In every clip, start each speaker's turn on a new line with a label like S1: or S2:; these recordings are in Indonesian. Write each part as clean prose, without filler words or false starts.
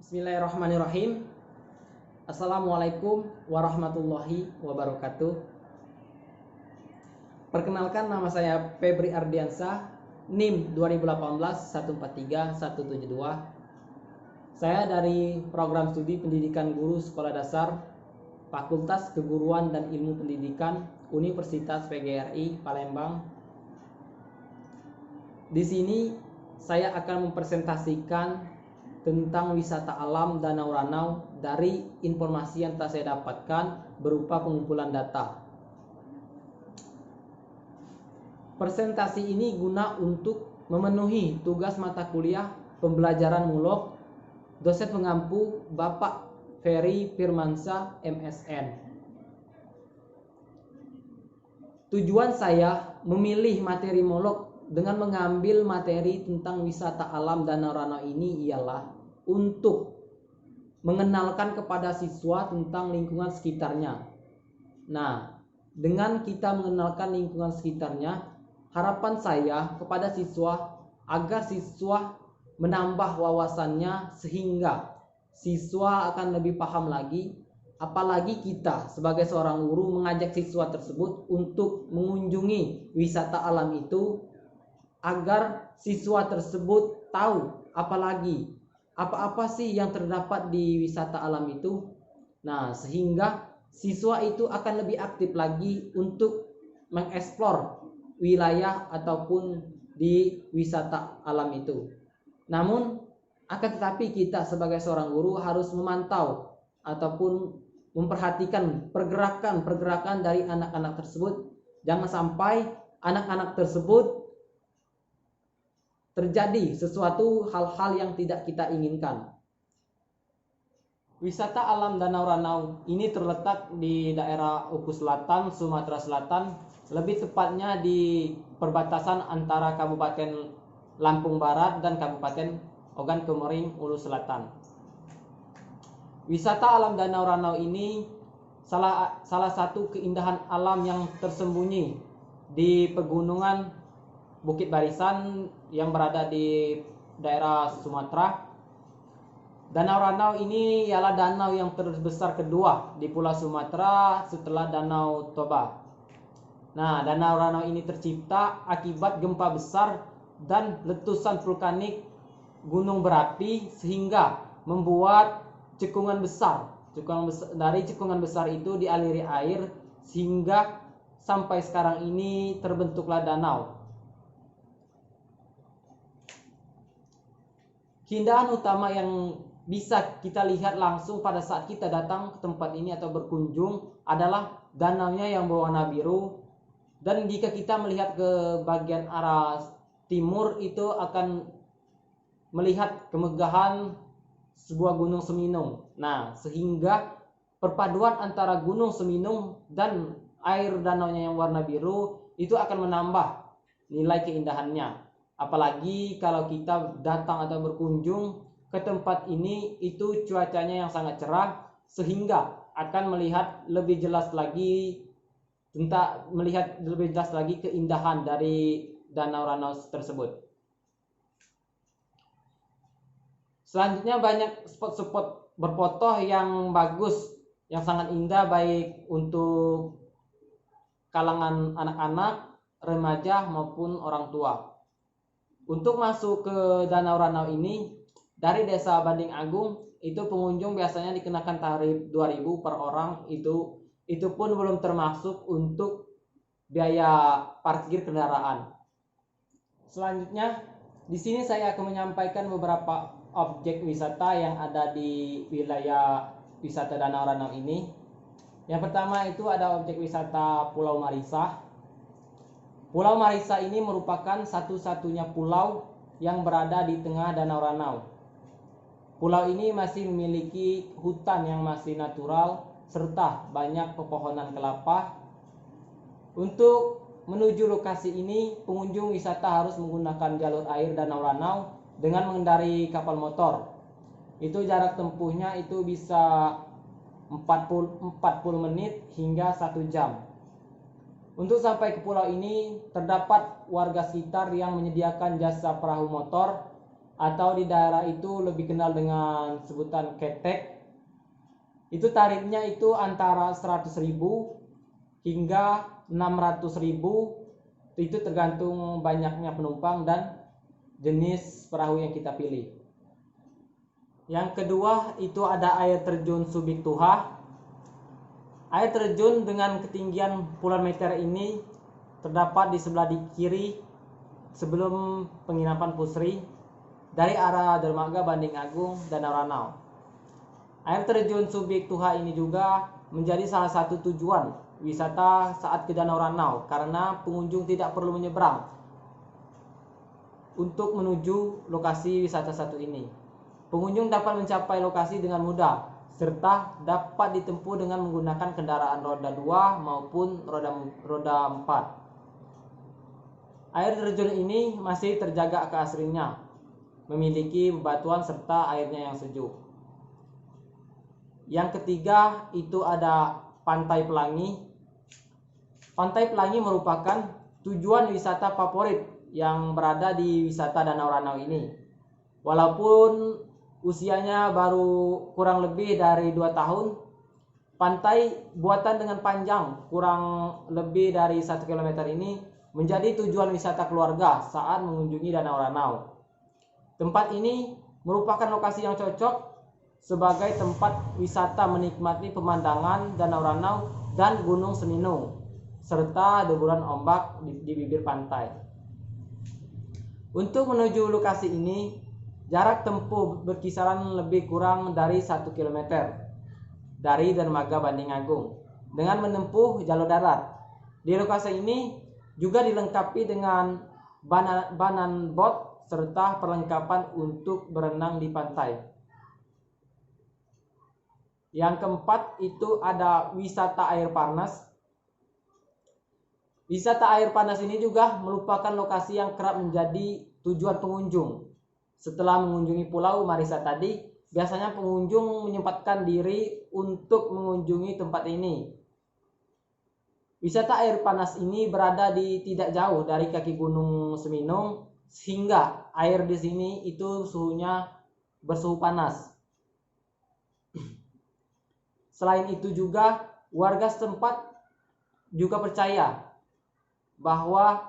S1: Bismillahirrahmanirrahim. Assalamualaikum warahmatullahi wabarakatuh. Perkenalkan, nama saya Febri Ardiansyah, NIM 2018 143 172. Saya dari program studi pendidikan guru sekolah dasar Fakultas Keguruan dan Ilmu Pendidikan Universitas PGRI Palembang. Di sini saya akan mempresentasikan tentang wisata alam Danau Ranau dari informasi yang telah saya dapatkan berupa pengumpulan data. Presentasi ini guna untuk memenuhi tugas mata kuliah pembelajaran mulok dosen pengampu Bapak Ferry Firmansyah MSN. Tujuan saya memilih materi mulok dengan mengambil materi tentang wisata alam Danau Ranau ini ialah untuk mengenalkan kepada siswa tentang lingkungan sekitarnya. Nah, dengan kita mengenalkan lingkungan sekitarnya, harapan saya kepada siswa agar siswa menambah wawasannya sehingga siswa akan lebih paham lagi, apalagi kita sebagai seorang guru mengajak siswa tersebut untuk mengunjungi wisata alam itu agar siswa tersebut tahu apalagi apa-apa sih yang terdapat di wisata alam itu. Nah, sehingga siswa itu akan lebih aktif lagi untuk mengeksplor wilayah ataupun di wisata alam itu. Namun, akan tetapi kita sebagai seorang guru harus memantau ataupun memperhatikan pergerakan dari anak-anak tersebut. Jangan sampai anak-anak tersebut terjadi sesuatu hal-hal yang tidak kita inginkan. Wisata alam Danau Ranau ini terletak di daerah Oku Selatan, Sumatera Selatan, lebih tepatnya di perbatasan antara Kabupaten Lampung Barat dan Kabupaten Ogan Komering Ulu Selatan. Wisata alam Danau Ranau ini salah satu keindahan alam yang tersembunyi di pegunungan Bukit Barisan yang berada di daerah Sumatera. Danau Ranau ini ialah danau yang terbesar kedua di Pulau Sumatera setelah Danau Toba. Nah, Danau Ranau ini tercipta akibat gempa besar dan letusan vulkanik gunung berapi sehingga membuat cekungan besar. Dari cekungan besar itu dialiri air sehingga sampai sekarang ini terbentuklah danau. Keindahan utama yang bisa kita lihat langsung pada saat kita datang ke tempat ini atau berkunjung adalah danaunya yang berwarna biru, dan jika kita melihat ke bagian arah timur itu akan melihat kemegahan sebuah gunung Seminung. Nah, sehingga perpaduan antara gunung Seminung dan air danaunya yang warna biru itu akan menambah nilai keindahannya. Apalagi kalau kita datang atau berkunjung ke tempat ini itu cuacanya yang sangat cerah sehingga akan melihat lebih jelas lagi keindahan dari Danau Ranau tersebut. Selanjutnya banyak spot-spot berfoto yang bagus, yang sangat indah baik untuk kalangan anak-anak, remaja maupun orang tua. Untuk masuk ke Danau Ranau ini dari Desa Banding Agung itu pengunjung biasanya dikenakan tarif 2.000 per orang, itu pun belum termasuk untuk biaya parkir kendaraan. Selanjutnya di sini saya akan menyampaikan beberapa objek wisata yang ada di wilayah wisata Danau Ranau ini. Yang pertama itu ada objek wisata Pulau Marisa. Pulau Marisa ini merupakan satu-satunya pulau yang berada di tengah Danau Ranau. Pulau ini masih memiliki hutan yang masih natural serta banyak pepohonan kelapa. Untuk menuju lokasi ini, pengunjung wisata harus menggunakan jalur air Danau Ranau dengan mengendari kapal motor. Itu jarak tempuhnya itu bisa 40 menit hingga 1 jam. Untuk sampai ke pulau ini terdapat warga sekitar yang menyediakan jasa perahu motor atau di daerah itu lebih kenal dengan sebutan ketek. Itu tarifnya itu antara 100.000 hingga 600.000, itu tergantung banyaknya penumpang dan jenis perahu yang kita pilih. Yang kedua itu ada air terjun Subik Tuha. Air terjun dengan ketinggian puluhan meter ini terdapat di sebelah kiri sebelum penginapan Pusri dari arah dermaga Banding Agung Danau Ranau. Air terjun Subik Tuha ini juga menjadi salah satu tujuan wisata saat ke Danau Ranau karena pengunjung tidak perlu menyeberang untuk menuju lokasi wisata satu ini. Pengunjung dapat mencapai lokasi dengan mudah serta dapat ditempuh dengan menggunakan kendaraan roda 2 maupun roda 4. Air terjun ini masih terjaga keasliannya, memiliki bebatuan serta airnya yang sejuk. Yang ketiga itu ada Pantai Pelangi. Pantai Pelangi merupakan tujuan wisata favorit yang berada di wisata Danau Ranau ini. Walaupun usianya baru kurang lebih dari 2 tahun, pantai buatan dengan panjang kurang lebih dari 1 km ini menjadi tujuan wisata keluarga saat mengunjungi Danau Ranau. Tempat ini merupakan lokasi yang cocok sebagai tempat wisata menikmati pemandangan Danau Ranau dan Gunung Seminung serta deburan ombak di bibir pantai. Untuk menuju lokasi ini, jarak tempuh berkisaran lebih kurang dari 1 km dari dermaga Banding Agung dengan menempuh jalur darat. Di lokasi ini juga dilengkapi dengan banan bot serta perlengkapan untuk berenang di pantai. Yang keempat itu ada wisata air panas. Wisata air panas ini juga merupakan lokasi yang kerap menjadi tujuan pengunjung. Setelah mengunjungi Pulau Marisa tadi, biasanya pengunjung menyempatkan diri untuk mengunjungi tempat ini. Wisata air panas ini berada di tidak jauh dari kaki Gunung Seminung, sehingga air di sini itu suhunya bersuhu panas. Selain itu juga warga setempat juga percaya bahwa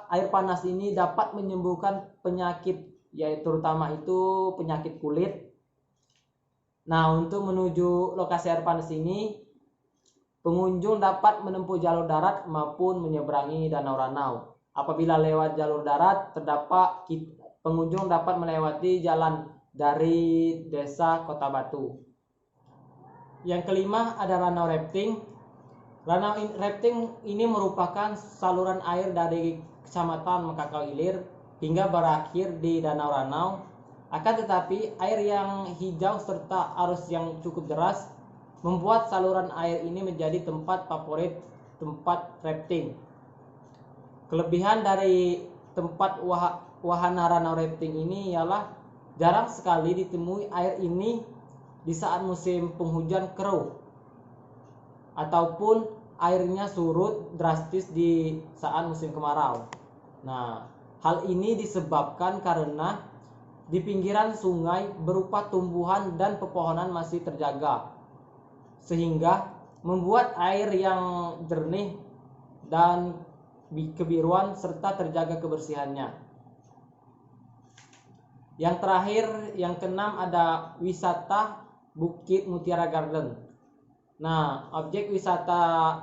S1: air panas ini dapat menyembuhkan penyakit, yaitu terutama itu penyakit kulit. Nah, untuk menuju lokasi air panas ini, pengunjung dapat menempuh jalur darat maupun menyeberangi Danau Ranau. Apabila lewat jalur darat, pengunjung dapat melewati jalan dari desa Kota Batu. Yang kelima ada Ranau Rafting. Ranau Rafting ini merupakan saluran air dari Kecamatan Mekakau Ilir hingga berakhir di Danau Ranau. Akan tetapi air yang hijau serta arus yang cukup deras membuat saluran air ini menjadi tempat favorit tempat rafting. Kelebihan dari tempat wahana Ranau Rafting ini ialah jarang sekali ditemui air ini di saat musim penghujan keruh ataupun airnya surut drastis di saat musim kemarau. Nah, hal ini disebabkan karena di pinggiran sungai berupa tumbuhan dan pepohonan masih terjaga, sehingga membuat air yang jernih dan kebiruan serta terjaga kebersihannya. Yang terakhir, yang keenam ada wisata Bukit Mutiara Garden. Nah, objek wisata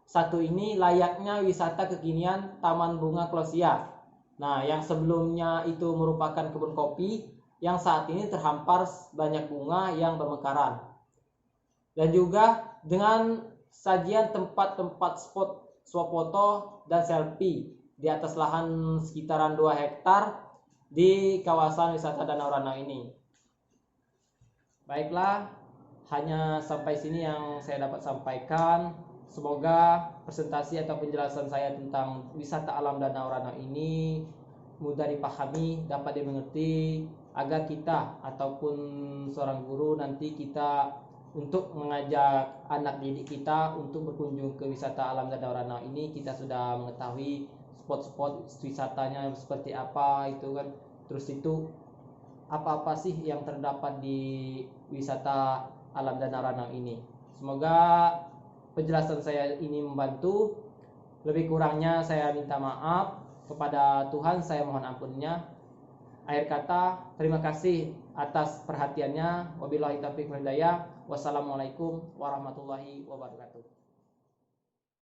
S1: satu ini layaknya wisata kekinian Taman Bunga Klosia. Nah, yang sebelumnya itu merupakan kebun kopi, yang saat ini terhampar banyak bunga yang bermekaran. Dan juga dengan sajian tempat-tempat spot swafoto dan selfie di atas lahan sekitaran 2 hektar di kawasan wisata Danau Ranau ini. Baiklah, hanya sampai sini yang saya dapat sampaikan. Semoga presentasi atau penjelasan saya tentang wisata alam Danau Ranau ini mudah dipahami, dapat dimengerti, agar kita ataupun seorang guru nanti kita untuk mengajak anak didik kita untuk berkunjung ke wisata alam Danau Ranau ini, kita sudah mengetahui spot-spot wisatanya seperti apa itu kan. Terus itu apa-apa sih yang terdapat di wisata alam Danau Ranang ini. Semoga penjelasan saya ini membantu. Lebih kurangnya saya minta maaf. Kepada Tuhan saya mohon ampunnya. Akhir kata, terima kasih atas perhatiannya. Wabillahi taufiq wal hidayah. Wassalamualaikum warahmatullahi wabarakatuh.